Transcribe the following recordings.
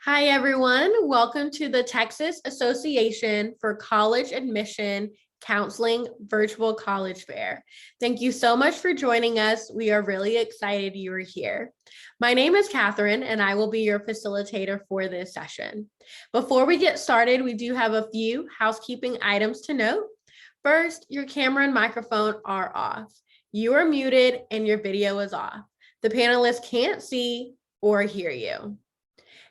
Hi, everyone. Welcome to the Texas Association for College Admission Counseling Virtual College Fair. Thank you so much for joining us. We are really excited you are here. My name is Catherine, and I will be your facilitator for this session. Before we get started, we do have a few housekeeping items to note. First, your camera and microphone are off. You are muted and your video is off. The panelists can't see or hear you.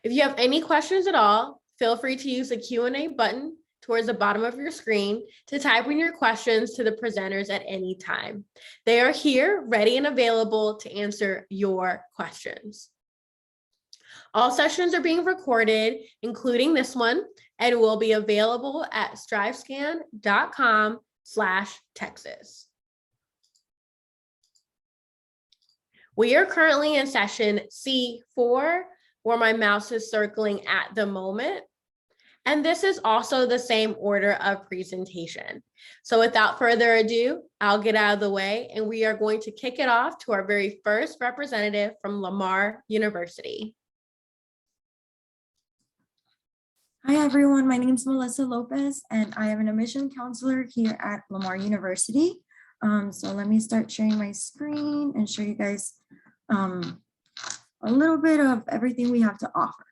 If you have any questions at all, feel free to use the Q&A button towards the bottom of your screen to type in your questions to the presenters at any time. They are here, ready and available to answer your questions. All sessions are being recorded, including this one, and will be available at strivescan.com/Texas. We are currently in session C4, where my mouse is circling at the moment. And this is also the same order of presentation. So without further ado, I'll get out of the way and we are going to kick it off to our very first representative from Lamar University. Hi everyone, my name is Melissa Lopez and I am an admission counselor here at Lamar University. So let me start sharing my screen and show you guys a little bit of everything we have to offer.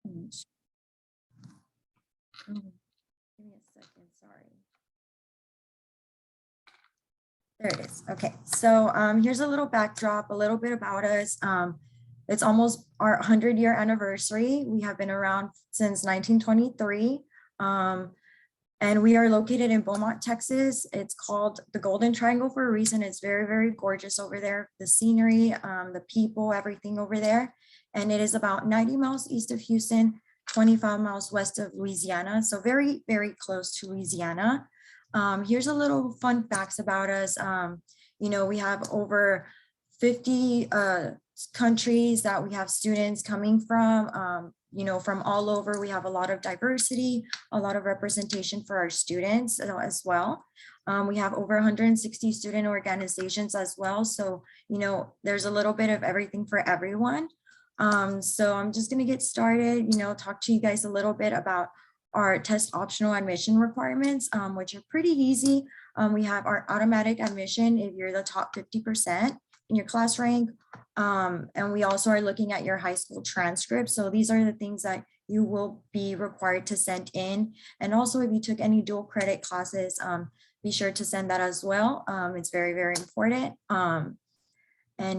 Give me a second, sorry. There it is. Okay, so here's a little backdrop, a little bit about us. It's almost our 100-year anniversary. We have been around since 1923. And we are located in Beaumont, Texas. It's called the Golden Triangle for a reason. It's very, very gorgeous over there. The scenery, the people, everything over there. And it is about 90 miles east of Houston, 25 miles west of Louisiana. So very, very close to Louisiana. Here's a little fun facts about us. You know, we have over 50 countries that we have students coming from. You know, from all over. We have a lot of diversity, a lot of representation for our students as well. We have over 160 student organizations as well. So, you know, there's a little bit of everything for everyone. So I'm just going to get started, you know, talk to you guys a little bit about our test optional admission requirements, which are pretty easy. We have our automatic admission if you're the top 50% in your class rank. And we also are looking at your high school transcript. So these are the things that you will be required to send in. And also if you took any dual credit classes, be sure to send that as well. It's very, very important. And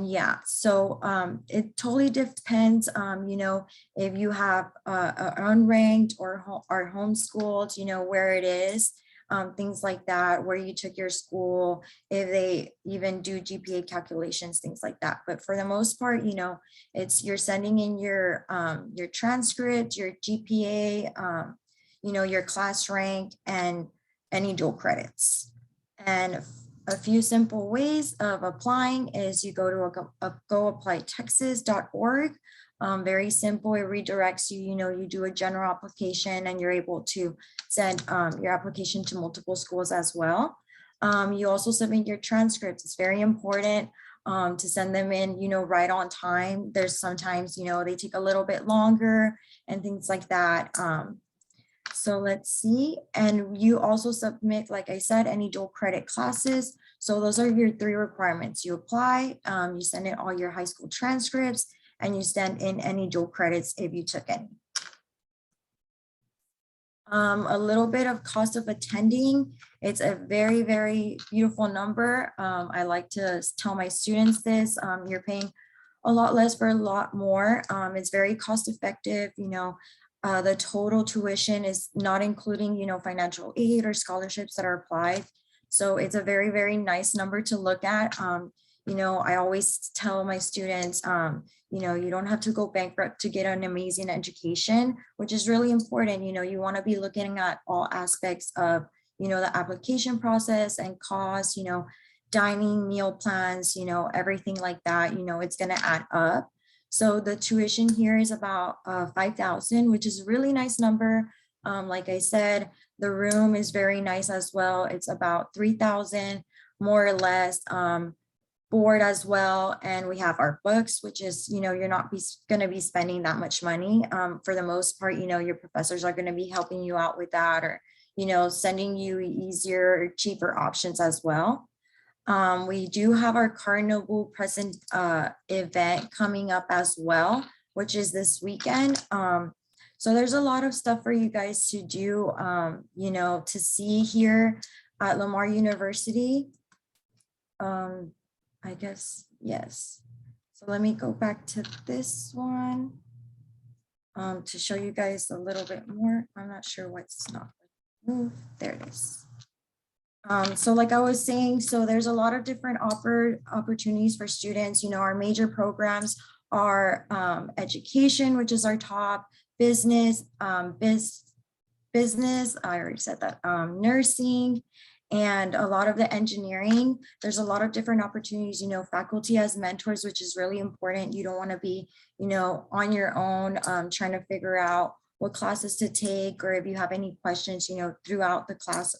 yeah, so it totally depends, you know, if you have unranked or are homeschooled, you know, where it is. Things like that, where you took your school, if they even do GPA calculations, things like that. But for the most part, you know, it's you're sending in your transcript, your GPA, you know, your class rank and any dual credits. And a few simple ways of applying is you go to goapplytexas.org. Very simple, it redirects you, you know, you do a general application and you're able to send your application to multiple schools as well. You also submit your transcripts. It's very important to send them in, you know, right on time. There's sometimes, you know, they take a little bit longer and things like that. So let's see. And you also submit, like I said, any dual credit classes. So those are your 3 requirements. You apply, you send in all your high school transcripts, and you send in any dual credits if you took any. A little bit of cost of attending. It's a very, very beautiful number. I like to tell my students this. You're paying a lot less for a lot more. It's very cost effective. You know, the total tuition is not including, you know, financial aid or scholarships that are applied. So it's a very, very nice number to look at. You know, I always tell my students, you know, you don't have to go bankrupt to get an amazing education, which is really important. You know, you want to be looking at all aspects of, you know, the application process and cost, you know, dining, meal plans, you know, everything like that, you know, it's going to add up. So the tuition here is about $5,000, which is a really nice number. Like I said, the room is very nice as well. It's about $3,000 more or less. board as well. And we have our books, which is, you're not going to be spending that much money. For the most part, your professors are going to be helping you out with that, or, sending you easier, cheaper options as well. We do have our Carnival present event coming up as well, which is this weekend. So there's a lot of stuff for you guys to do, to see here at Lamar University. I guess, yes. So let me go back to this one to show you guys a little bit more. I'm not sure what's not moved. There it is. So like I was saying, so there's a lot of different opportunities for students. Our major programs are education, which is our top, business, business, I already said that, nursing, and a lot of the engineering. There's a lot of different opportunities, faculty as mentors, which is really important. You don't want to be, on your own, trying to figure out what classes to take, or if you have any questions, throughout the class,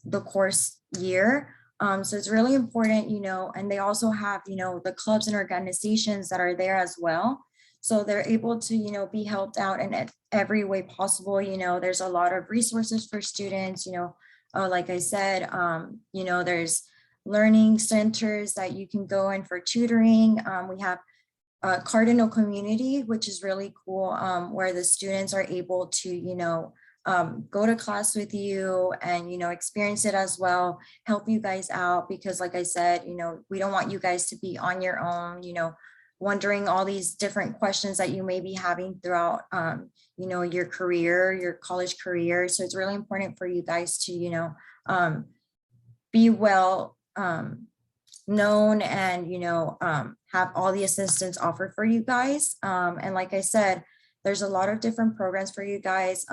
the course year. So it's really important, and they also have, the clubs and organizations that are there as well. So they're able to, be helped out in every way possible. There's a lot of resources for students, like I said, there's learning centers that you can go in for tutoring. We have Cardinal Community, which is really cool, where the students are able to, go to class with you and, experience it as well, help you guys out, because like I said, we don't want you guys to be on your own, wondering all these different questions that you may be having throughout, your career, your college career. So it's really important for you guys to, be well known and, have all the assistance offered for you guys. And like I said, there's a lot of different programs for you guys.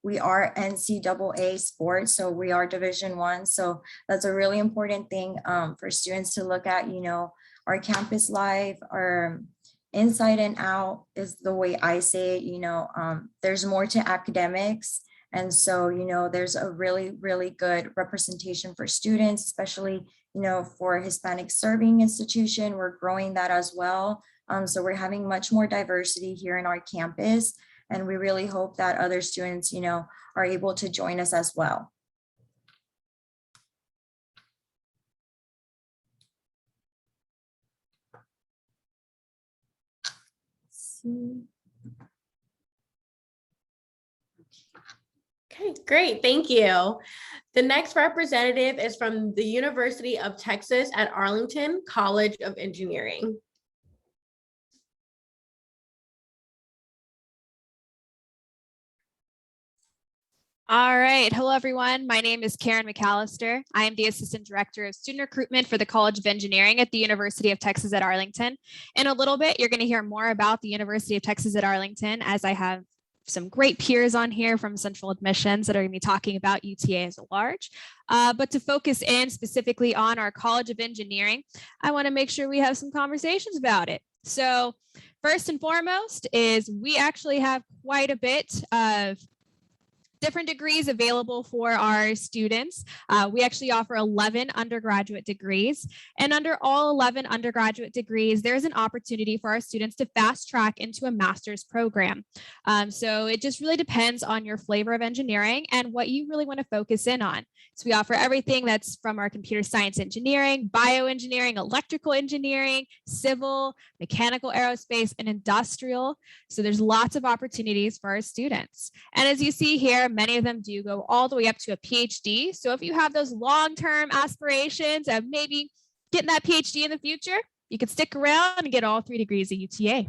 We are NCAA sports, so we are Division I. So that's a really important thing for students to look at. Our campus life, our inside and out is the way I say it. There's more to academics. And so, there's a really, really good representation for students, especially, for Hispanic serving institution. We're growing that as well. So we're having much more diversity here in our campus. And we really hope that other students, are able to join us as well. Okay, great. Thank you. The next representative is from the University of Texas at Arlington College of Engineering. All right. Hello, everyone. My name is Karen McAllister. I am the Assistant Director of Student Recruitment for the College of Engineering at the University of Texas at Arlington. In a little bit, you're going to hear more about the University of Texas at Arlington, as I have some great peers on here from Central Admissions that are going to be talking about UTA as a large. But to focus in specifically on our College of Engineering, I want to make sure we have some conversations about it. So first and foremost is we actually have quite a bit of different degrees available for our students. We actually offer 11 undergraduate degrees, and under all 11 undergraduate degrees, there's an opportunity for our students to fast track into a master's program. So it just really depends on your flavor of engineering and what you really want to focus in on. So we offer everything that's from our computer science engineering, bioengineering, electrical engineering, civil, mechanical aerospace, and industrial. So there's lots of opportunities for our students. And as you see here, many of them do go all the way up to a PhD. So if you have those long-term aspirations of maybe getting that PhD in the future, you can stick around and get all 3 degrees at UTA.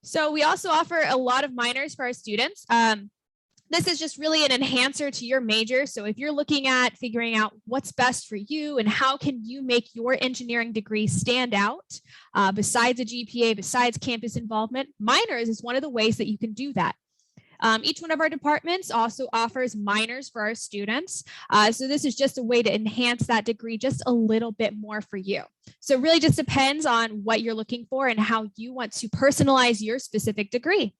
So we also offer a lot of minors for our students. This is just really an enhancer to your major. So if you're looking at figuring out what's best for you and how can you make your engineering degree stand out, besides a GPA, besides campus involvement, minors is one of the ways that you can do that. Each one of our departments also offers minors for our students. So this is just a way to enhance that degree just a little bit more for you. So it really just depends on what you're looking for and how you want to personalize your specific degree.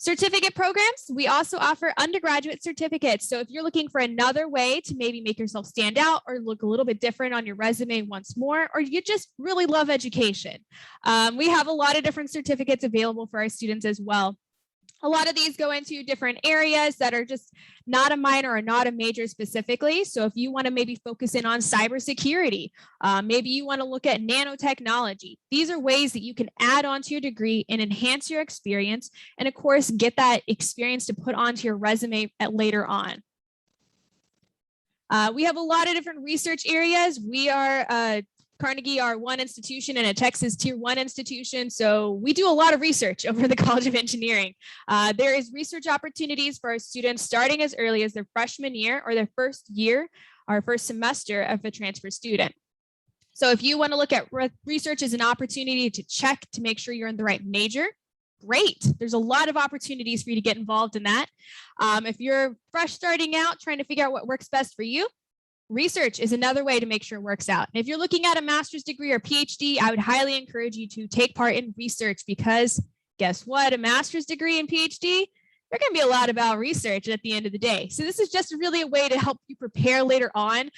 Certificate programs, we also offer undergraduate certificates. So if you're looking for another way to maybe make yourself stand out or look a little bit different on your resume once more, or you just really love education, we have a lot of different certificates available for our students as well. A lot of these go into different areas that are just not a minor or not a major specifically. So if you want to maybe focus in on cybersecurity, maybe you want to look at nanotechnology, these are ways that you can add on to your degree and enhance your experience. And of course, get that experience to put onto your resume at later on. We have a lot of different research areas. We are Carnegie R1 institution and a Texas Tier 1 institution. So we do a lot of research over the College of Engineering. There is research opportunities for our students starting as early as their freshman year or their first year or first semester of a transfer student. So if you want to look at research as an opportunity to check to make sure you're in the right major, great. There's a lot of opportunities for you to get involved in that. If you're fresh starting out, trying to figure out what works best for you, research is another way to make sure it works out. And if you're looking at a master's degree or PhD, I would highly encourage you to take part in research because guess what? A master's degree and PhD, they're going to be a lot about research at the end of the day. So this is just really a way to help you prepare later on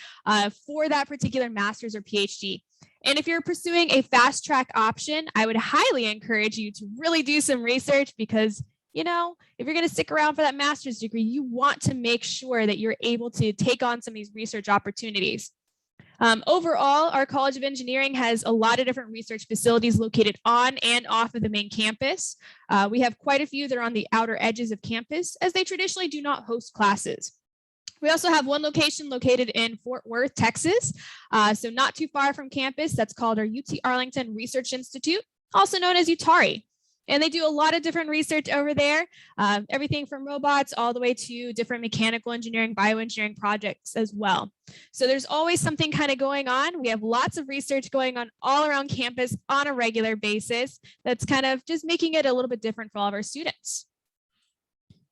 for that particular master's or PhD. And if you're pursuing a fast track option, I would highly encourage you to really do some research because you know, if you're going to stick around for that master's degree, you want to make sure that you're able to take on some of these research opportunities. Overall, our College of Engineering has a lot of different research facilities located on and off of the main campus. We have quite a few that are on the outer edges of campus as they traditionally do not host classes. We also have one location located in Fort Worth, Texas, so not too far from campus. That's called our UT Arlington Research Institute, also known as UTARI. And they do a lot of different research over there, everything from robots all the way to different mechanical engineering, bioengineering projects as well. So there's always something kind of going on. We have lots of research going on all around campus on a regular basis. That's kind of just making it a little bit different for all of our students.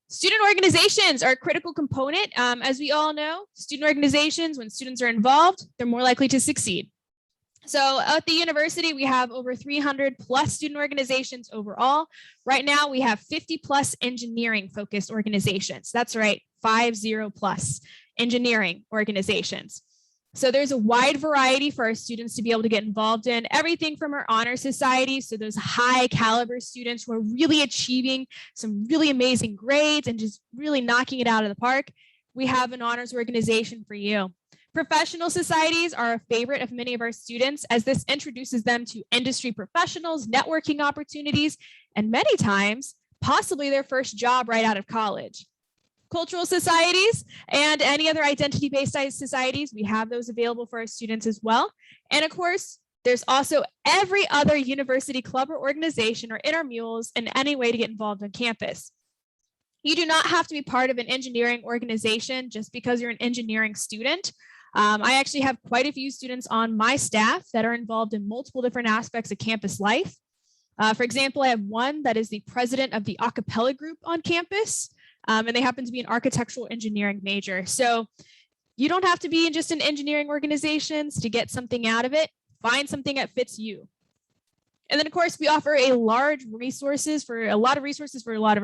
Student organizations are a critical component. As we all know, student organizations, when students are involved, they're more likely to succeed. So at the university, we have over 300 plus student organizations overall. Right now, we have 50 plus engineering focused organizations. That's right, 50 plus engineering organizations. So there's a wide variety for our students to be able to get involved in, everything from our honor society, so those high caliber students who are really achieving some really amazing grades and just really knocking it out of the park. We have an honors organization for you. Professional societies are a favorite of many of our students as this introduces them to industry professionals, networking opportunities, and many times, possibly their first job right out of college. Cultural societies and any other identity-based societies, we have those available for our students as well. And of course, there's also every other university club or organization or intramurals and any way to get involved on campus. You do not have to be part of an engineering organization just because you're an engineering student. I actually have quite a few students on my staff that are involved in multiple different aspects of campus life. For example, I have one that is the president of the a cappella group on campus, and they happen to be an architectural engineering major. So you don't have to be in just an engineering organizations to get something out of it. Find something that fits you. And then, of course, we offer a lot of resources for a lot of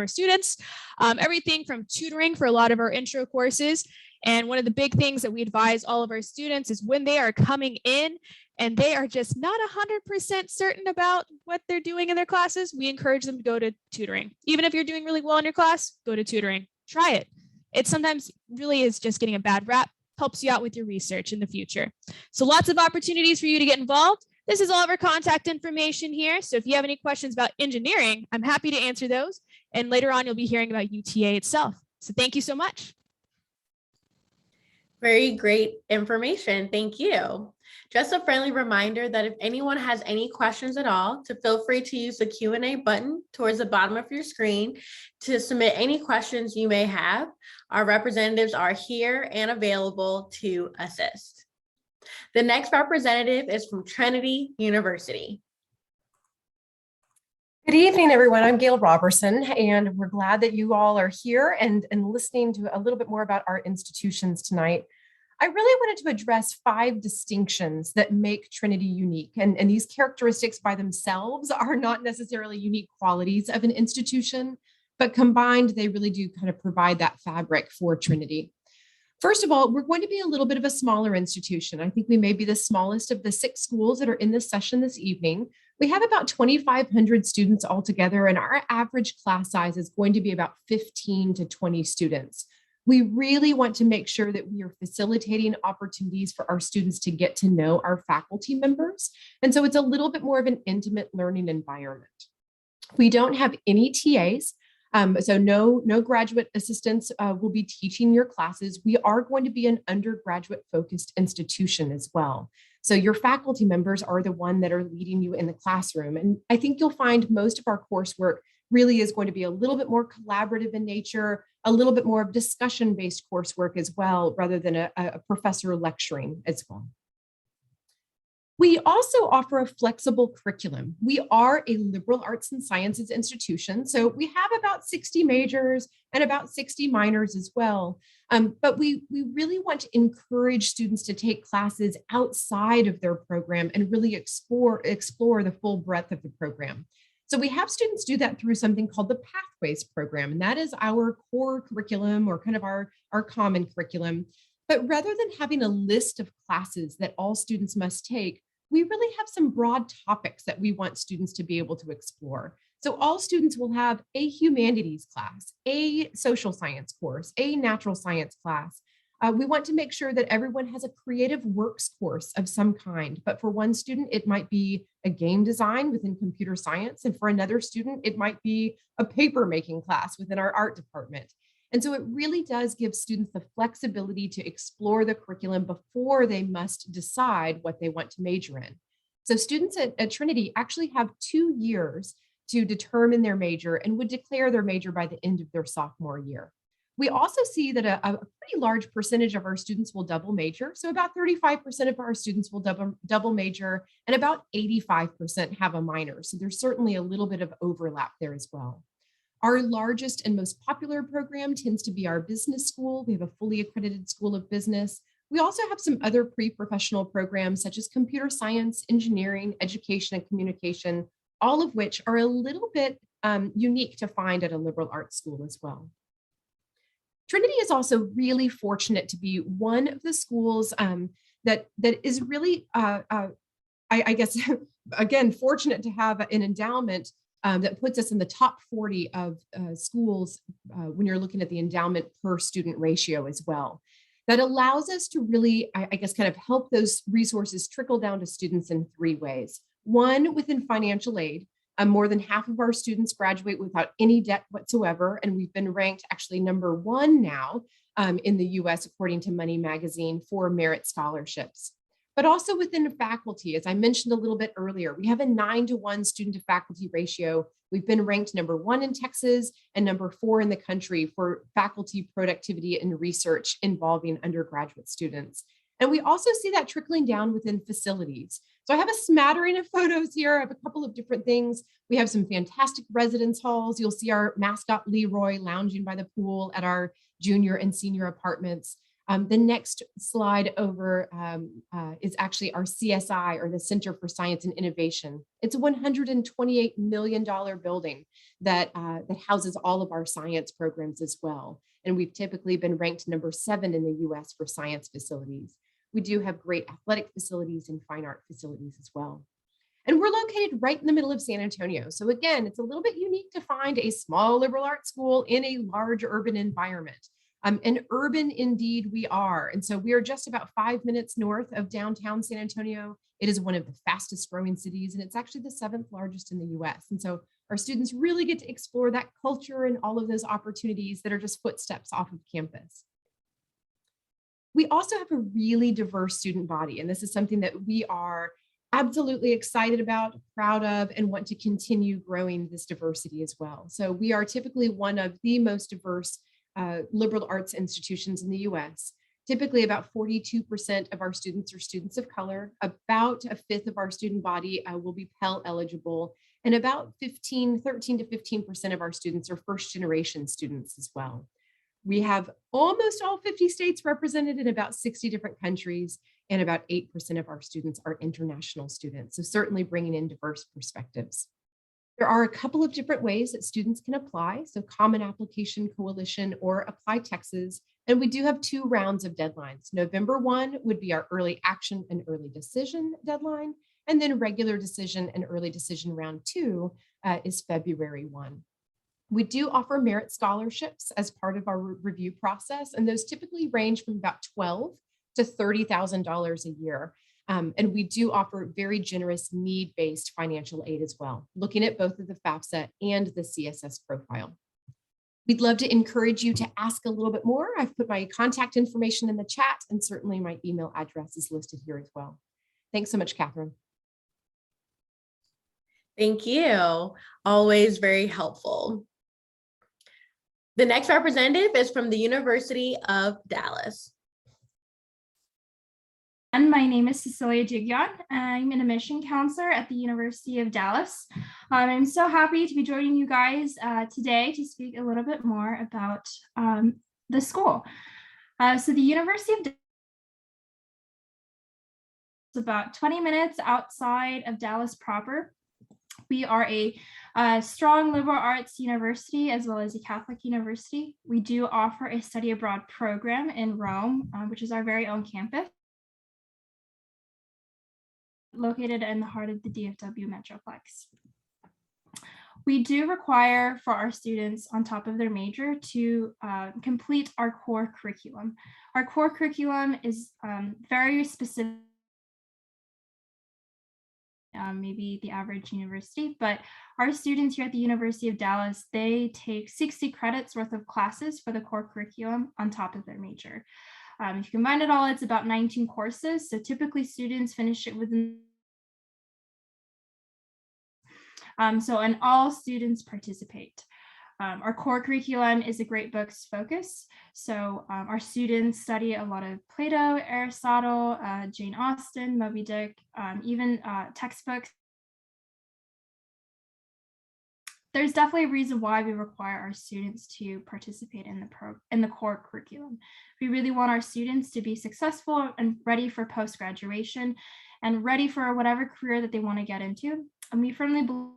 our students, everything from tutoring for a lot of our intro courses. And one of the big things that we advise all of our students is when they are coming in and they are just not 100% certain about what they're doing in their classes, we encourage them to go to tutoring. Even if you're doing really well in your class, go to tutoring. Try it. It sometimes really is just getting a bad rap, helps you out with your research in the future. So lots of opportunities for you to get involved. This is all of our contact information here. So if you have any questions about engineering, I'm happy to answer those. And later on, you'll be hearing about UTA itself. So thank you so much. Very great information. Thank you. Just a friendly reminder that if anyone has any questions at all, to feel free to use the Q&A button towards the bottom of your screen to submit any questions you may have. Our representatives are here and available to assist. The next representative is from Trinity University. Good evening, everyone. I'm Gail Robertson, and we're glad that you all are here and listening to a little bit more about our institutions tonight. I really wanted to address 5 distinctions that make Trinity unique, and these characteristics by themselves are not necessarily unique qualities of an institution, but combined, they really do kind of provide that fabric for Trinity. First of all, we're going to be a little bit of a smaller institution. I think we may be the smallest of the 6 schools that are in this session this evening. We have about 2,500 students altogether, and our average class size is going to be about 15 to 20 students. We really want to make sure that we are facilitating opportunities for our students to get to know our faculty members. And so it's a little bit more of an intimate learning environment. We don't have any TAs. So no graduate assistants will be teaching your classes. We are going to be an undergraduate focused institution as well. So your faculty members are the one that are leading you in the classroom. And I think you'll find most of our coursework really is going to be a little bit more collaborative in nature, a little bit more of discussion-based coursework as well, rather than a professor lecturing as well. We also offer a flexible curriculum. We are a liberal arts and sciences institution, so we have about 60 majors and about 60 minors as well. But we really want to encourage students to take classes outside of their program and really explore the full breadth of the program. So we have students do that through something called the Pathways program, and that is our core curriculum, or kind of our common curriculum. But rather than having a list of classes that all students must take, we really have some broad topics that we want students to be able to explore. So all students will have a humanities class, a social science course, a natural science class. We want to make sure that everyone has a creative works course of some kind, but for one student, it might be a game design within computer science, and for another student, it might be a paper making class within our art department. And so it really does give students the flexibility to explore the curriculum before they must decide what they want to major in. So students at Trinity actually have 2 years to determine their major and would declare their major by the end of their sophomore year. We also see that a pretty large percentage of our students will double major. So about 35% of our students will double major, and about 85% have a minor. So there's certainly a little bit of overlap there as well. Our largest and most popular program tends to be our business school. We have a fully accredited school of business. We also have some other pre-professional programs such as computer science, engineering, education, and communication, all of which are a little bit unique to find at a liberal arts school as well. Trinity is also really fortunate to be one of the schools that is really, I guess, again, fortunate to have an endowment that puts us in the top 40 of schools when you're looking at the endowment per student ratio as well. That allows us to really, I guess, kind of help those resources trickle down to students in 3 ways. One, within financial aid. More than half of our students graduate without any debt whatsoever, and we've been ranked actually number 1 now in the US, according to Money Magazine, for merit scholarships. But also within faculty, as I mentioned a little bit earlier, we have a 9-to-1 student to faculty ratio. We've been ranked number 1 in Texas and number 4 in the country for faculty productivity and research involving undergraduate students. And we also see that trickling down within facilities. So I have a smattering of photos here. I have a couple of different things. We have some fantastic residence halls. You'll see our mascot Leroy lounging by the pool at our junior and senior apartments. The next slide over is actually our CSI, or the Center for Science and Innovation. It's a $128 million building that houses all of our science programs as well. And we've typically been ranked number 7 in the US for science facilities. We do have great athletic facilities and fine art facilities as well. And we're located right in the middle of San Antonio. So again, it's a little bit unique to find a small liberal arts school in a large urban environment. And urban indeed we are. And so we are just about 5 minutes north of downtown San Antonio. It is one of the fastest growing cities, and it's actually the 7th largest in the US. And so our students really get to explore that culture and all of those opportunities that are just footsteps off of campus. We also have a really diverse student body, and this is something that we are absolutely excited about, proud of, and want to continue growing this diversity as well. So we are typically one of the most diverse liberal arts institutions in the US. Typically about 42% of our students are students of color, about 1/5 of our student body will be Pell eligible, and about 13 to 15% of our students are first generation students as well. We have almost all 50 states represented in about 60 different countries, and about 8% of our students are international students. So certainly bringing in diverse perspectives. There are a couple of different ways that students can apply. So Common Application Coalition or Apply Texas. And we do have 2 rounds of deadlines. November 1 would be our early action and early decision deadline. And then regular decision and early decision round 2 is February 1. We do offer merit scholarships as part of our review process. And those typically range from about $12,000 to $30,000 a year. And we do offer very generous need-based financial aid as well, looking at both of the FAFSA and the CSS profile. We'd love to encourage you to ask a little bit more. I've put my contact information in the chat, and certainly my email address is listed here as well. Thanks so much, Catherine. Thank you. Always very helpful. The next representative is from the University of Dallas. And my name is Cecilia Jigyon. I'm an admission counselor at the University of Dallas. I'm so happy to be joining you guys today to speak a little bit more about the school. So the University of Dallas is about 20 minutes outside of Dallas proper. We are a strong liberal arts university as well as a Catholic university. We do offer a study abroad program in Rome, which is our very own campus, located in the heart of the DFW Metroplex. We do require for our students on top of their major to complete our core curriculum. Our core curriculum is very specific, maybe the average university, but our students here at the University of Dallas, they take 60 credits worth of classes for the core curriculum on top of their major. If you combine it all, it's about 19 courses. So typically students finish it within. And all students participate. Our core curriculum is a great books focus. So our students study a lot of Plato, Aristotle, Jane Austen, Moby Dick, even textbooks. There's definitely a reason why we require our students to participate in the core curriculum. We really want our students to be successful and ready for post-graduation and ready for whatever career that they want to get into. And we firmly believe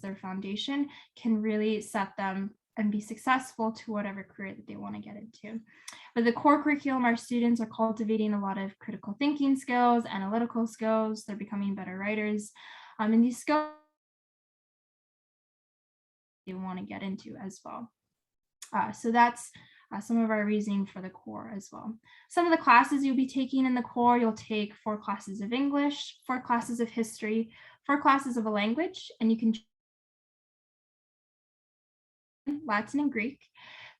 their foundation can really set them and be successful to whatever career that they want to get into. But the core curriculum, our students are cultivating a lot of critical thinking skills, analytical skills. They're becoming better writers. And these skills they want to get into as well. So that's some of our reasoning for the core as well. Some of the classes you'll be taking in the core, you'll take 4 classes of English, 4 classes of history, 4 classes of a language, and you can Latin and Greek,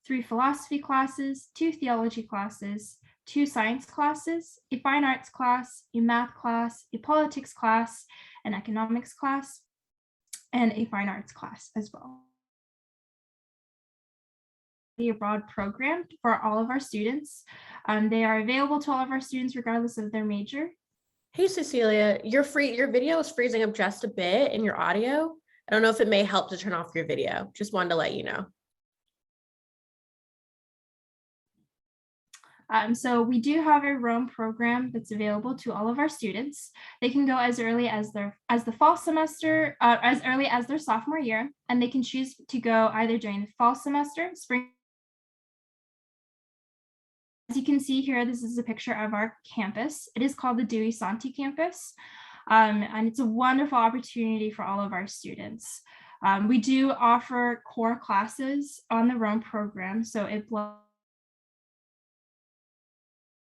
3 philosophy classes, 2 theology classes, 2 science classes, a fine arts class, a math class, a politics class, an economics class, and a fine arts class as well. The abroad program for all of our students. They are available to all of our students regardless of their major. Hey, Cecilia, your video is freezing up just a bit in your audio. I don't know if it may help to turn off your video. Just wanted to let you know. So we do have a Rome program that's available to all of our students. They can go as early as the fall semester, as early as their sophomore year, and they can choose to go either during the fall semester, spring. As you can see here, this is a picture of our campus. It is called the Dewey Santi campus, and it's a wonderful opportunity for all of our students. We do offer core classes on the Rome program, so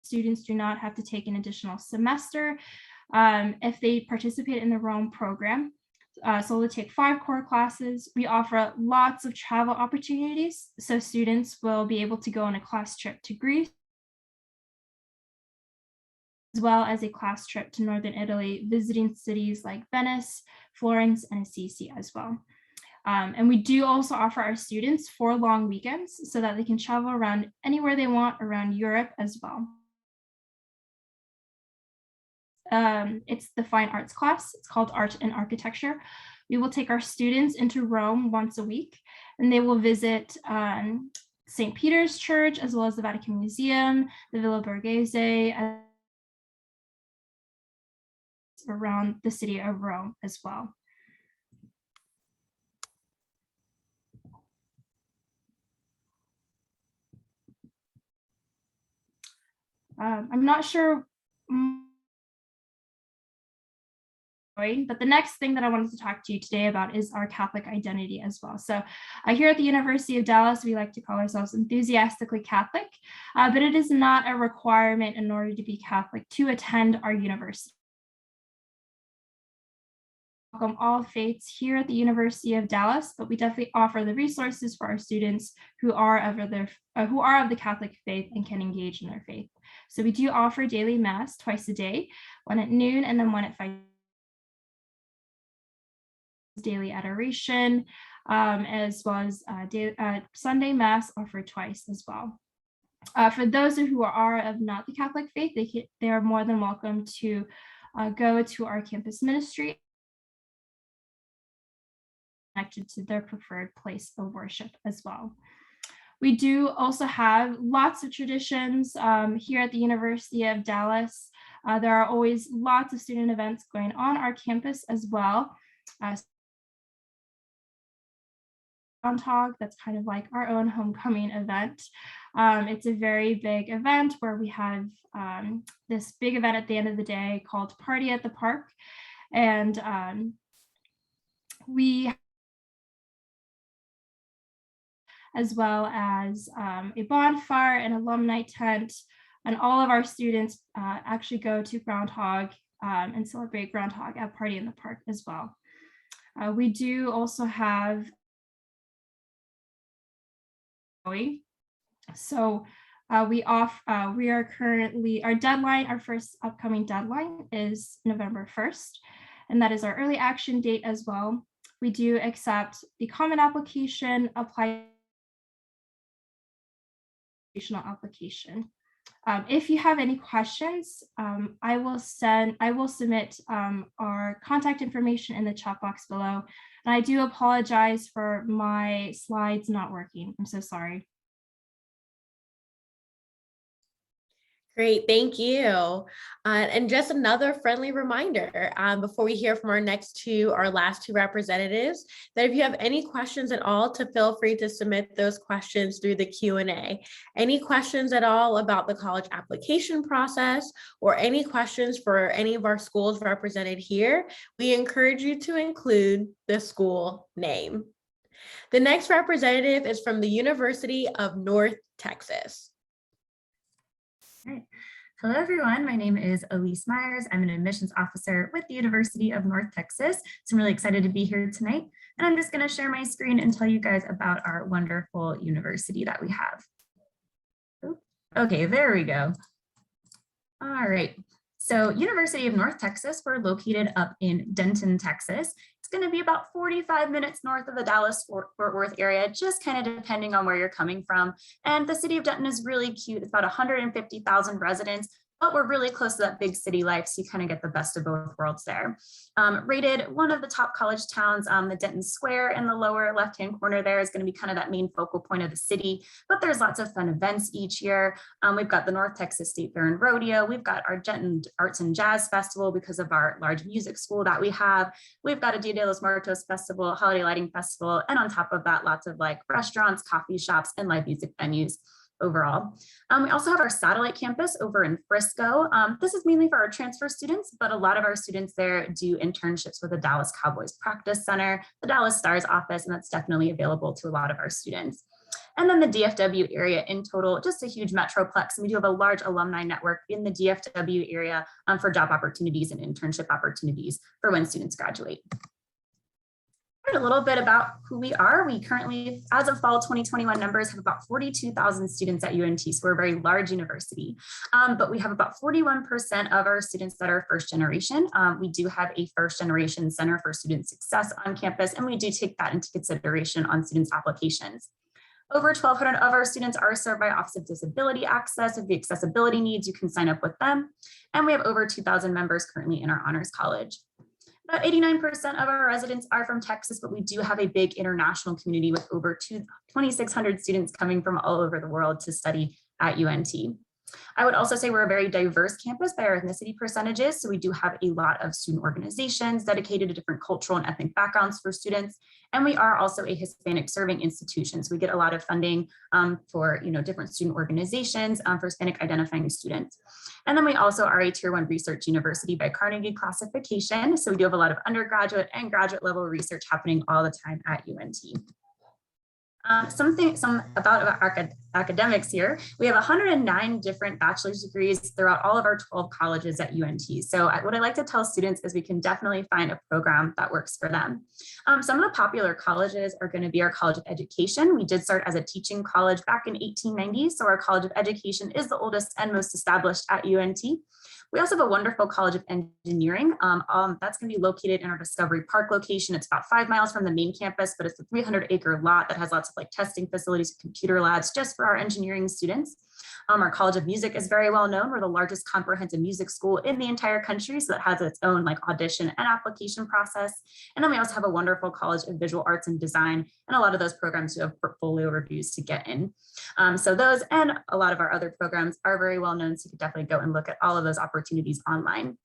students do not have to take an additional semester if they participate in the Rome program. So we'll take 5 core classes. We offer lots of travel opportunities, so students will be able to go on a class trip to Greece, as well as a class trip to Northern Italy, visiting cities like Venice, Florence, and Assisi as well. And we do also offer our students 4 long weekends so that they can travel around anywhere they want around Europe as well. It's the fine arts class. It's called Art and Architecture. We will take our students into Rome once a week, and they will visit St. Peter's Church, as well as the Vatican Museum, the Villa Borghese, around the city of Rome as well. I'm not sure, but the next thing that I wanted to talk to you today about is our Catholic identity as well. So here at the University of Dallas, we like to call ourselves enthusiastically Catholic, but it is not a requirement in order to be Catholic to attend our university. Welcome all faiths here at the University of Dallas, but we definitely offer the resources for our students who are of the Catholic faith and can engage in their faith. So we do offer daily mass twice a day, one at noon and then one at 5. Daily adoration, as well as Sunday mass offered twice as well. For those who are of not the Catholic faith, they are more than welcome to go to our campus ministry connected to their preferred place of worship as well. We do also have lots of traditions here at the University of Dallas. There are always lots of student events going on our campus as well. Groundhog, that's kind of like our own homecoming event. It's a very big event where we have this big event at the end of the day called Party at the Park. And we, as well as a bonfire and alumni tent, and all of our students actually go to Groundhog and celebrate Groundhog at Party in the Park as well. We do also have so we are currently, our first upcoming deadline is November 1st, and that is our early action date as well. We do accept the common application, application. If you have any questions, I will submit our contact information in the chat box below. And I do apologize for my slides not working. I'm so sorry. Great, thank you. And just another friendly reminder before we hear from our last two representatives, that if you have any questions at all, to feel free to submit those questions through the Q&A. Any questions at all about the college application process or any questions for any of our schools represented here, we encourage you to include the school name. The next representative is from the University of North Texas. Right. Hello, everyone. My name is Elise Myers. I'm an admissions officer with the University of North Texas. So I'm really excited to be here tonight. And I'm just going to share my screen and tell you guys about our wonderful university that we have. Okay, there we go. All right. So University of North Texas, we're located up in Denton, Texas. It's going to be about 45 minutes north of the Dallas-Fort Worth area, just kind of depending on where you're coming from. And the city of Denton is really cute. It's about 150,000 residents, but we're really close to that big city life, so you kind of get the best of both worlds there. Rated one of the top college towns, the Denton Square in the lower left-hand corner there is going to be kind of that main focal point of the city, but there's lots of fun events each year. We've got the North Texas State Fair and Rodeo. We've got our Denton Arts and Jazz Festival because of our large music school that we have. We've got a Dia de los Muertos Festival, Holiday Lighting Festival, and on top of that, lots of like restaurants, coffee shops, and live music venues overall. We also have our satellite campus over in Frisco. This is mainly for our transfer students, but a lot of our students there do internships with the Dallas Cowboys Practice Center, the Dallas Stars office, and that's definitely available to a lot of our students. And then the DFW area in total, just a huge metroplex. And we do have a large alumni network in the DFW area for job opportunities and internship opportunities for when students graduate. A little bit about who we are. We currently, as of fall 2021 numbers, have about 42,000 students at UNT. So we're a very large university, but we have about 41% of our students that are first generation. We do have a first generation Center for Student Success on campus, and we do take that into consideration on students' applications. Over 1,200 of our students are served by Office of Disability Access. If the accessibility needs, you can sign up with them. And we have over 2,000 members currently in our Honors College. About 89% of our residents are from Texas, but we do have a big international community with over 2,600 students coming from all over the world to study at UNT. I would also say we're a very diverse campus by our ethnicity percentages. So we do have a lot of student organizations dedicated to different cultural and ethnic backgrounds for students. And we are also a Hispanic serving institution. So we get a lot of funding for different student organizations for Hispanic identifying students. And then we also are a Tier 1 research university by Carnegie classification. So we do have a lot of undergraduate and graduate level research happening all the time at UNT. Some about our academics here. We have 109 different bachelor's degrees throughout all of our 12 colleges at UNT. So what I like to tell students is we can definitely find a program that works for them. Some of the popular colleges are going to be our College of Education. We did start as a teaching college back in 1890. So our College of Education is the oldest and most established at UNT. We also have a wonderful College of Engineering. That's going to be located in our Discovery Park location. It's about 5 miles from the main campus, but it's a 300-acre lot that has lots of testing facilities, computer labs, just for our engineering students. Our College of Music is very well known. We're the largest comprehensive music school in the entire country, so that has its own audition and application process. And then we also have a wonderful College of Visual Arts and Design, and a lot of those programs do have portfolio reviews to get in. So those and a lot of our other programs are very well known, so you could definitely go and look at all of those opportunities online.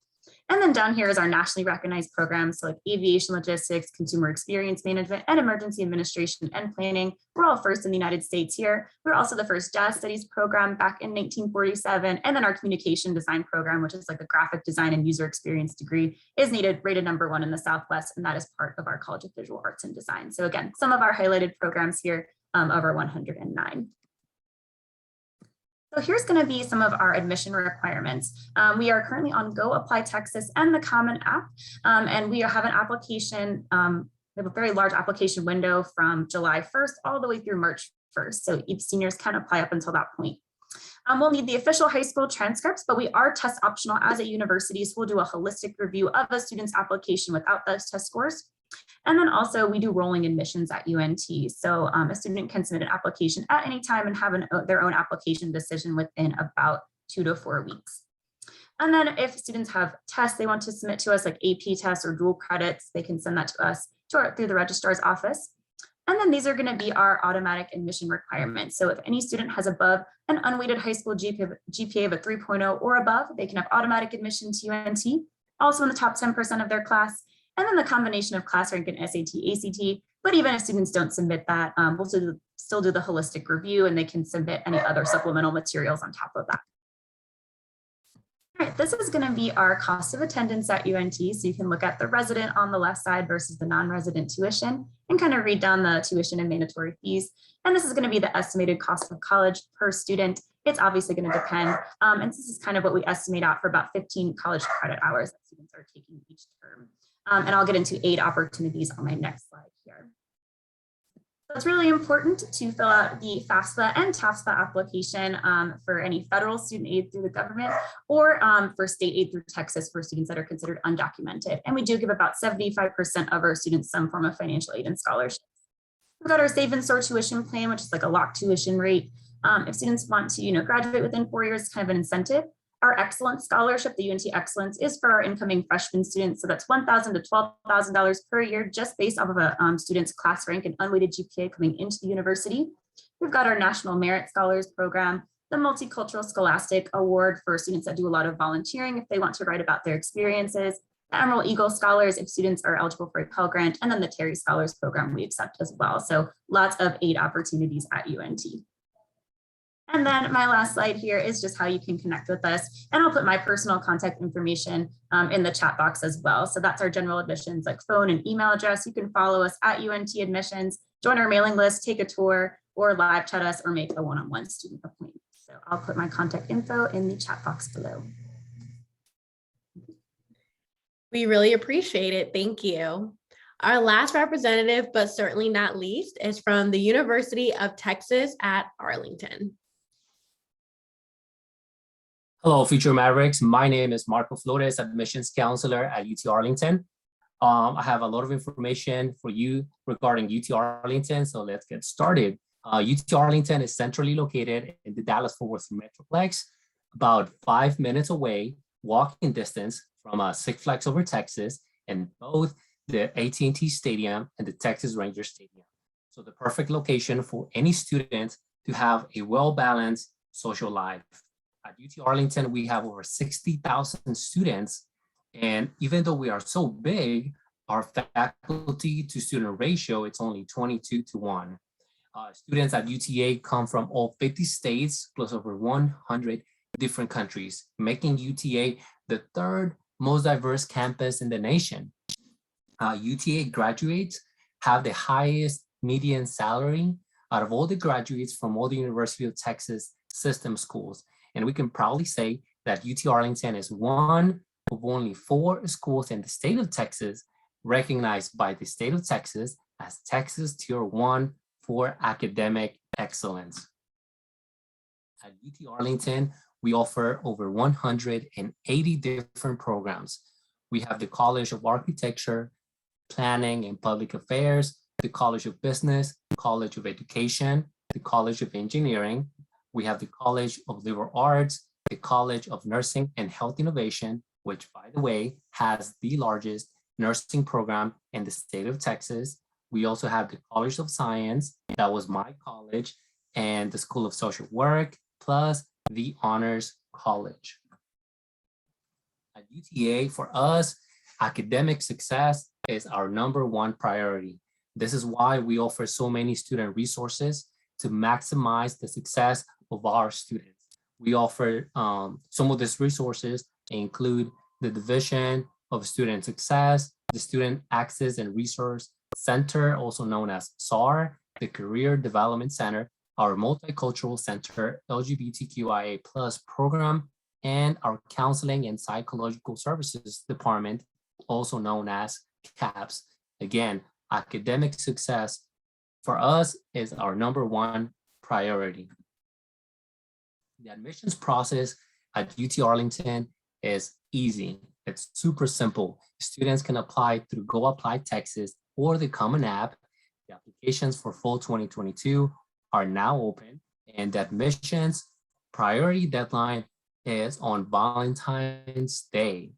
And then down here is our nationally recognized programs, so like aviation logistics, consumer experience management, and emergency administration and planning. We're all first in the United States here. We're also the first jazz studies program back in 1947. And then our communication design program, which is like a graphic design and user experience degree, is rated #1 in the Southwest. And that is part of our College of Visual Arts and Design. So again, some of our highlighted programs here of our 109. So here's going to be some of our admission requirements. We are currently on Go Apply Texas and the Common App, and we have an application. We have a very large application window from July 1st all the way through March 1st. So each seniors can apply up until that point. We'll need the official high school transcripts, but we are test optional as a university, so we'll do a holistic review of a student's application without those test scores. And then also we do rolling admissions at UNT. So a student can submit an application at any time and have their own application decision within about 2 to 4 weeks. And then if students have tests they want to submit to us, like AP tests or dual credits, they can send that to us through the registrar's office. And then these are going to be our automatic admission requirements. So if any student has above an unweighted high school GPA of a 3.0 or above, they can have automatic admission to UNT, also in the top 10% of their class. And then the combination of class rank and SAT, ACT. But even if students don't submit that, we'll still do the holistic review, and they can submit any other supplemental materials on top of that. All right, this is going to be our cost of attendance at UNT. So you can look at the resident on the left side versus the non-resident tuition and kind of read down the tuition and mandatory fees. And this is going to be the estimated cost of college per student. It's obviously going to depend. And this is kind of what we estimate out for about 15 college credit hours that students are taking each term. And I'll get into aid opportunities on my next slide here. So it's really important to fill out the FAFSA and TAFSA application for any federal student aid through the government, or for state aid through Texas for students that are considered undocumented. And we do give about 75% of our students some form of financial aid and scholarships. We've got our Save and Store tuition plan, which is like a locked tuition rate. If students want to graduate within 4 years, it's kind of an incentive. Our Excellence Scholarship, the UNT Excellence, is for our incoming freshman students. So that's $1,000 to $12,000 per year, just based off of a student's class rank and unweighted GPA coming into the university. We've got our National Merit Scholars Program, the Multicultural Scholastic Award for students that do a lot of volunteering if they want to write about their experiences, the Emerald Eagle Scholars if students are eligible for a Pell Grant, and then the Terry Scholars Program we accept as well. So lots of aid opportunities at UNT. And then my last slide here is just how you can connect with us. And I'll put my personal contact information in the chat box as well. So that's our general admissions, like phone and email address. You can follow us at UNT Admissions, join our mailing list, take a tour, or live chat us, or make a one-on-one student appointment. So I'll put my contact info in the chat box below. We really appreciate it. Thank you. Our last representative, but certainly not least, is from the University of Texas at Arlington. Hello, future Mavericks. My name is Marco Flores, admissions counselor at UT Arlington. I have a lot of information for you regarding UT Arlington, so let's get started. UT Arlington is centrally located in the Dallas-Fort Worth Metroplex, about 5 minutes away, walking distance from Six Flags Over Texas, and both the AT&T Stadium and the Texas Rangers Stadium. So the perfect location for any student to have a well-balanced social life. At UT Arlington, we have over 60,000 students. And even though we are so big, our faculty to student ratio, it's only 22:1. Students at UTA come from all 50 states, plus over 100 different countries, making UTA the third most diverse campus in the nation. UTA graduates have the highest median salary out of all the graduates from all the University of Texas system schools. And we can proudly say that UT Arlington is one of only 4 schools in the state of Texas recognized by the state of Texas as Texas Tier 1 for academic excellence. At UT Arlington, we offer over 180 different programs. We have the College of Architecture, Planning and Public Affairs, the College of Business, College of Education, the College of Engineering. We have the College of Liberal Arts, the College of Nursing and Health Innovation, which, by the way, has the largest nursing program in the state of Texas. We also have the College of Science, that was my college, and the School of Social Work, plus the Honors College. At UTA, for us, academic success is our #1 priority. This is why we offer so many student resources to maximize the success of our students. We offer some of these resources include the Division of Student Success, the Student Access and Resource Center, also known as SAR, the Career Development Center, our Multicultural Center, LGBTQIA+ program, and our Counseling and Psychological Services Department, also known as CAPS. Again, academic success for us is our #1 priority. The admissions process at UT Arlington is easy. It's super simple. Students can apply through Go Apply Texas or the Common App. The applications for fall 2022 are now open, and the admissions priority deadline is on Valentine's Day.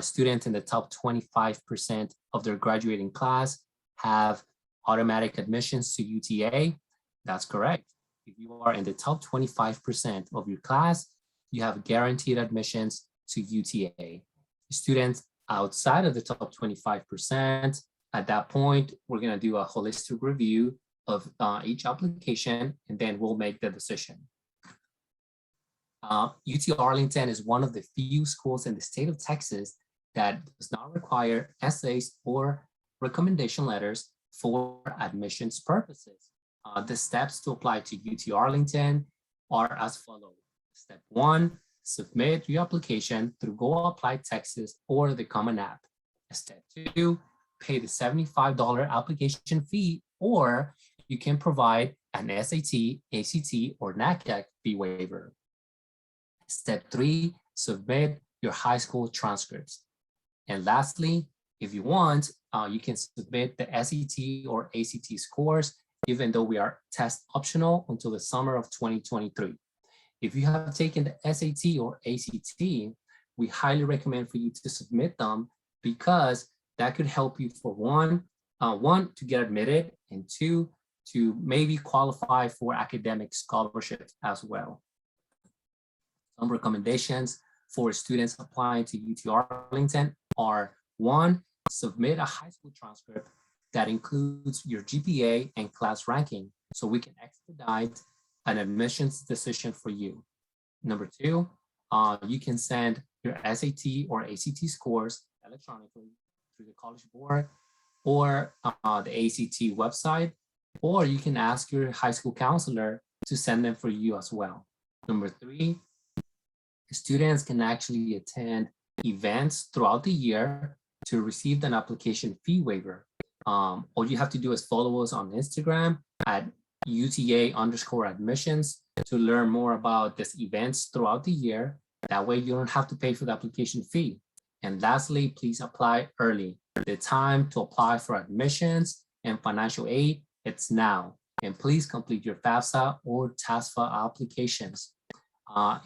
Students in the top 25% of their graduating class have automatic admissions to UTA. That's correct. If you are in the top 25% of your class, you have guaranteed admissions to UTA. Students outside of the top 25%, at that point, we're going to do a holistic review of each application, and then we'll make the decision. UT Arlington is one of the few schools in the state of Texas that does not require essays or recommendation letters for admissions purposes. The steps to apply to UT Arlington are as follows. Step 1, submit your application through Go Apply Texas or the Common App. Step 2, pay the $75 application fee, or you can provide an SAT, ACT, or NACAC fee waiver. Step 3, submit your high school transcripts. And lastly, if you want, you can submit the SAT or ACT scores, even though we are test optional until the summer of 2023. If you have taken the SAT or ACT, we highly recommend for you to submit them, because that could help you for one, to get admitted, and 2, to maybe qualify for academic scholarships as well. Some recommendations for students applying to UT Arlington are: 1, submit a high school transcript that includes your GPA and class ranking, so we can expedite an admissions decision for you. Number 2, you can send your SAT or ACT scores electronically through the College Board or the ACT website, or you can ask your high school counselor to send them for you as well. Number 3, students can actually attend events throughout the year to receive an application fee waiver. All you have to do is follow us on Instagram at UTA_admissions to learn more about these events throughout the year. That way you don't have to pay for the application fee. And lastly, please apply early. The time to apply for admissions and financial aid, it's now. And please complete your FAFSA or TASFA applications.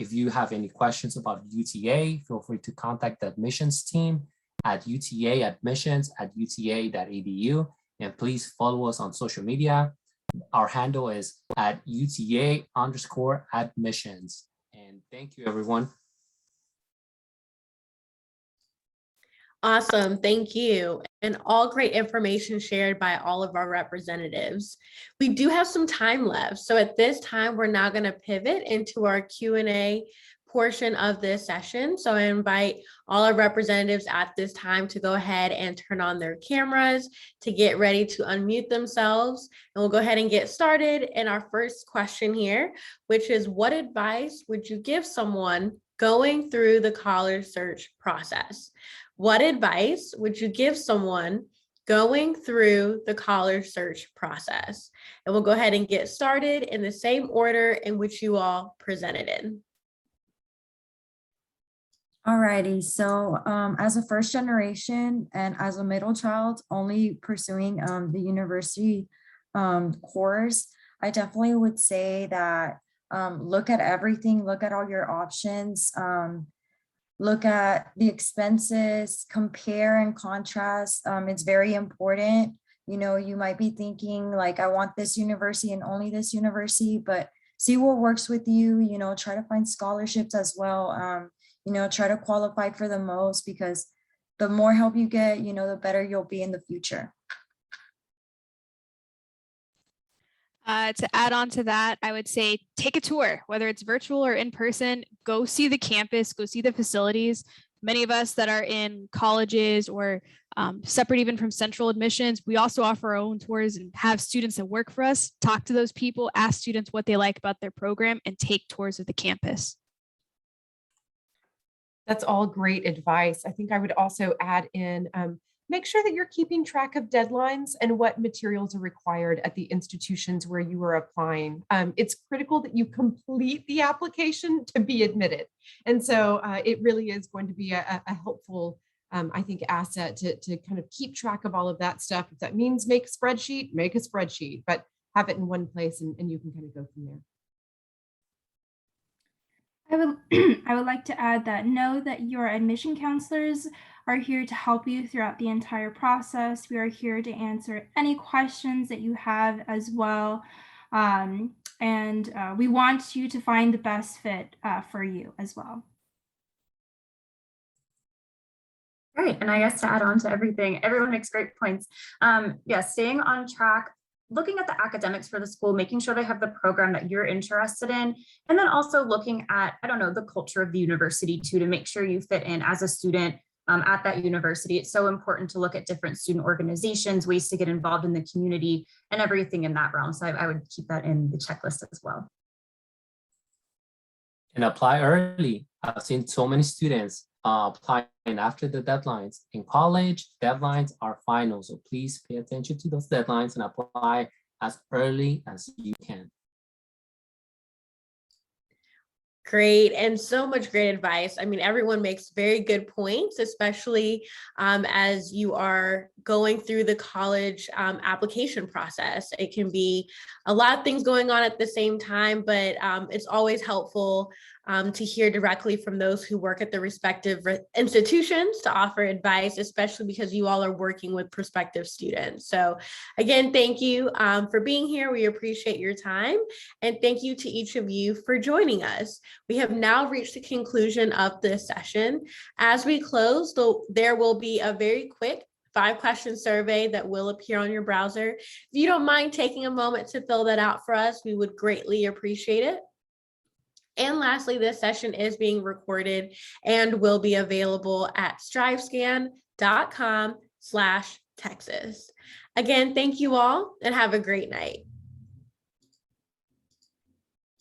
If you have any questions about UTA, feel free to contact the admissions team at utaadmissions@uta.edu, and please follow us on social media. Our handle is at UTA_admissions. And And thank you, everyone. Awesome, thank you. And all great information shared by all of our representatives. We do have some time left. So at this time, we're now going to pivot into our Q&A portion of this session. So I invite all our representatives at this time to go ahead and turn on their cameras to get ready to unmute themselves. And we'll go ahead and get started. And our first question here, which is, what advice would you give someone going through the college search process? What advice would you give someone going through the college search process? And we'll go ahead and get started in the same order in which you all presented in. Alrighty, so as a first generation and as a middle child only pursuing the university course, I definitely would say that look at everything, look at all your options, look at the expenses, compare and contrast. It's very important. You know, you might be thinking like, I want this university and only this university, but see what works with you, you know, try to find scholarships as well. You know, try to qualify for the most, because the more help you get, you know, the better you'll be in the future. To add on to that, I would say take a tour, whether it's virtual or in person. Go see the campus, go see the facilities. Many of us that are in colleges or separate even from central admissions, we also offer our own tours and have students that work for us. Talk to those people, ask students what they like about their program, and take tours of the campus. That's all great advice. I think I would also add in, make sure that you're keeping track of deadlines and what materials are required at the institutions where you are applying. It's critical that you complete the application to be admitted. And so it really is going to be a helpful, I think, asset to kind of keep track of all of that stuff. If that means make a spreadsheet, but have it in one place and you can kind of go from there. I would like to add that know that your admission counselors are here to help you throughout the entire process. We are here to answer any questions that you have as well. And we want you to find the best fit for you as well. Great, and I guess to add on to everything, everyone makes great points. Yeah, staying on track, looking at the academics for the school, making sure they have the program that you're interested in, and then also looking at, I don't know, the culture of the university too, to make sure you fit in as a student at that university. It's so important to look at different student organizations, ways to get involved in the community, and everything in that realm. So I would keep that in the checklist as well. And apply early. I've seen so many students applying after the deadlines. In college, deadlines are final. So please pay attention to those deadlines and apply as early as you can. Great, and so much great advice. I mean, everyone makes very good points, especially as you are going through the college application process. It can be a lot of things going on at the same time, but it's always helpful to hear directly from those who work at the respective institutions to offer advice, especially because you all are working with prospective students. So again, thank you for being here. We appreciate your time. And thank you to each of you for joining us. We have now reached the conclusion of this session. As we close, there will be a very quick 5-question survey that will appear on your browser. If you don't mind taking a moment to fill that out for us, we would greatly appreciate it. And lastly, this session is being recorded and will be available at strivescan.com/Texas. Again, thank you all and have a great night.